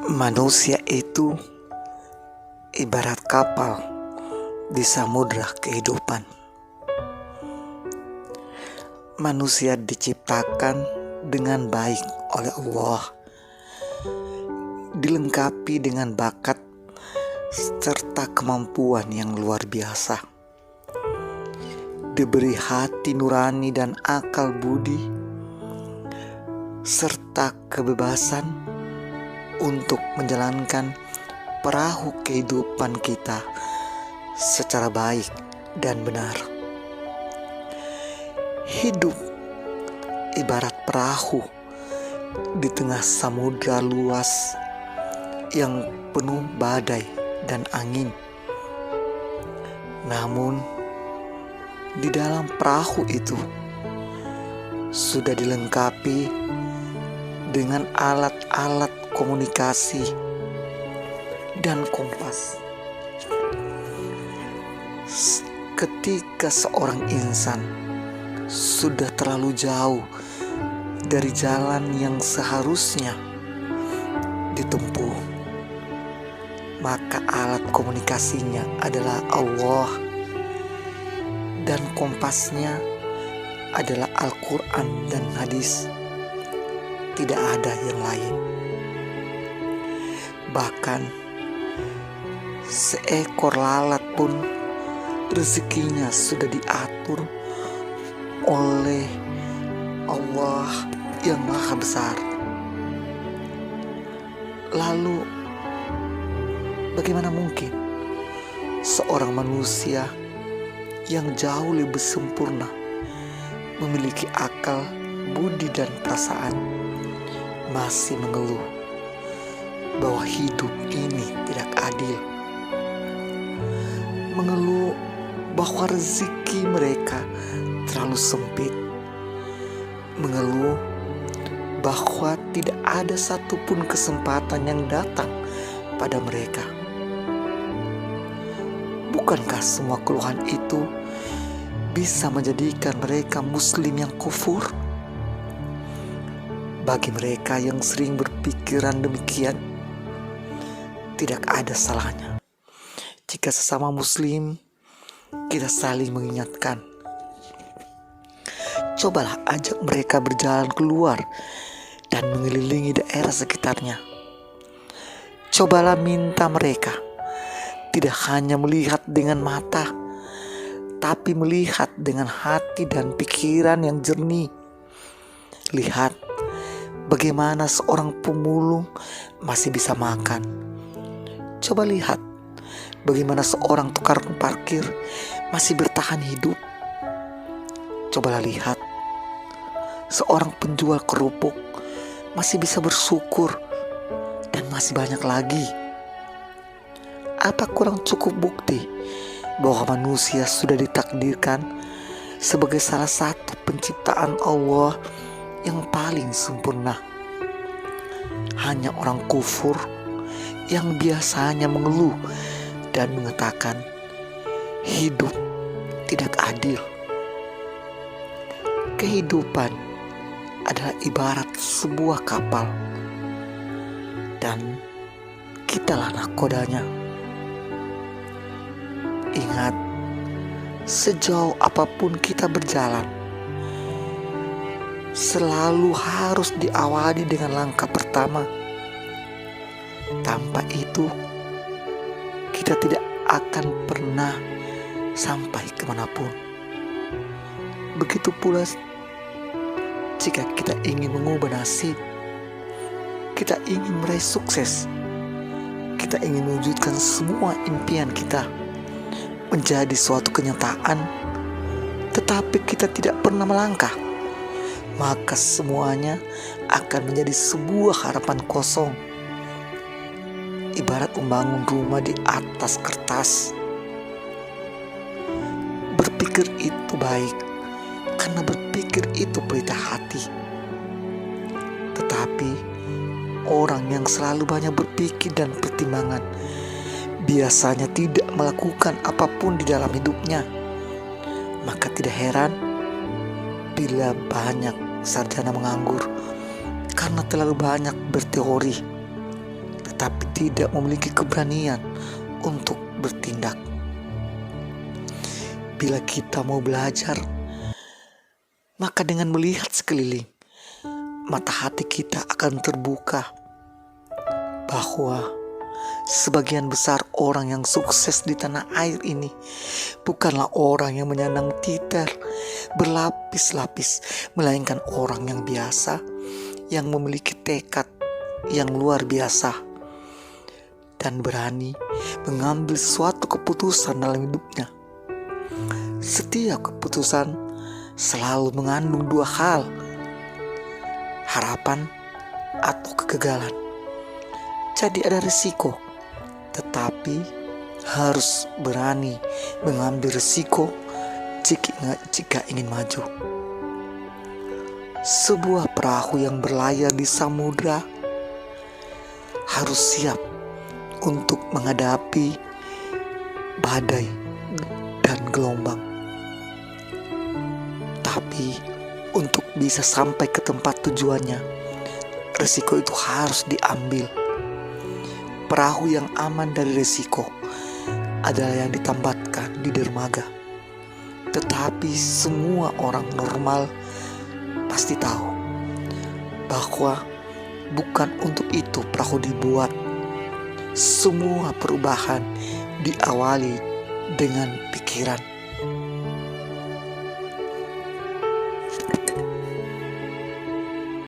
Manusia itu ibarat kapal di samudra kehidupan. Manusia diciptakan dengan baik oleh Allah, dilengkapi dengan bakat serta kemampuan yang luar biasa, diberi hati nurani dan akal budi, serta kebebasan untuk menjalankan perahu kehidupan kita secara baik dan benar. Hidup ibarat perahu di tengah samudra luas yang penuh badai dan angin. Namun di dalam perahu itu sudah dilengkapi dengan alat-alat komunikasi dan kompas. Ketika seorang insan sudah terlalu jauh dari jalan yang seharusnya ditempuh, maka alat komunikasinya adalah Allah dan kompasnya adalah Al-Quran dan hadis. Tidak ada yang lain. Bahkan seekor lalat pun rezekinya sudah diatur oleh Allah yang Maha Besar. Lalu bagaimana mungkin seorang manusia yang jauh lebih sempurna, memiliki akal, budi dan perasaan, masih mengeluh bahwa hidup ini tidak adil, mengeluh bahwa rezeki mereka terlalu sempit, mengeluh bahwa tidak ada satupun kesempatan yang datang pada mereka? Bukankah semua keluhan itu bisa menjadikan mereka muslim yang kufur? Bagi mereka yang sering berpikiran demikian, tidak ada salahnya jika sesama muslim kita saling mengingatkan. Cobalah ajak mereka berjalan keluar dan mengelilingi daerah sekitarnya. Cobalah minta mereka tidak hanya melihat dengan mata, tapi melihat dengan hati dan pikiran yang jernih. Lihat bagaimana seorang pemulung masih bisa makan. Coba lihat bagaimana seorang tukang parkir masih bertahan hidup. Cobalah lihat seorang penjual kerupuk masih bisa bersyukur, dan masih banyak lagi. Apa kurang cukup bukti bahwa manusia sudah ditakdirkan sebagai salah satu penciptaan Allah yang paling sempurna? Hanya orang kufur yang biasanya mengeluh dan mengatakan hidup tidak adil. Kehidupan adalah ibarat sebuah kapal, dan kitalah nahkodanya. Ingat, sejauh apapun kita berjalan, selalu harus diawali dengan langkah pertama. Tanpa itu, kita tidak akan pernah sampai kemanapun. Begitu pula jika kita ingin mengubah nasib, kita ingin meraih sukses, kita ingin mewujudkan semua impian kita menjadi suatu kenyataan, tetapi kita tidak pernah melangkah, maka semuanya akan menjadi sebuah harapan kosong. Ibarat membangun rumah di atas kertas. Berpikir itu baik, karena berpikir itu berita hati. Tetapi orang yang selalu banyak berpikir dan pertimbangan biasanya tidak melakukan apapun di dalam hidupnya. Maka tidak heran bila banyak sarjana menganggur karena terlalu banyak berteori. tetapi tidak memiliki keberanian untuk bertindak. Bila kita mau belajar, maka dengan melihat sekeliling, mata hati kita akan terbuka bahwa sebagian besar orang yang sukses di tanah air ini bukanlah orang yang menyandang titel berlapis-lapis, melainkan orang yang biasa, yang memiliki tekad yang luar biasa dan berani mengambil suatu keputusan dalam hidupnya. Setiap keputusan selalu mengandung dua hal, harapan atau kegagalan. Jadi ada risiko, tetapi harus berani mengambil risiko jika ingin maju. Sebuah perahu yang berlayar di samudra harus siap untuk menghadapi badai dan gelombang. Tapi untuk bisa sampai ke tempat tujuannya, risiko itu harus diambil. Perahu yang aman dari risiko adalah yang ditambatkan di dermaga. Tetapi semua orang normal pasti tahu bahwa bukan untuk itu perahu dibuat. Semua perubahan diawali dengan pikiran.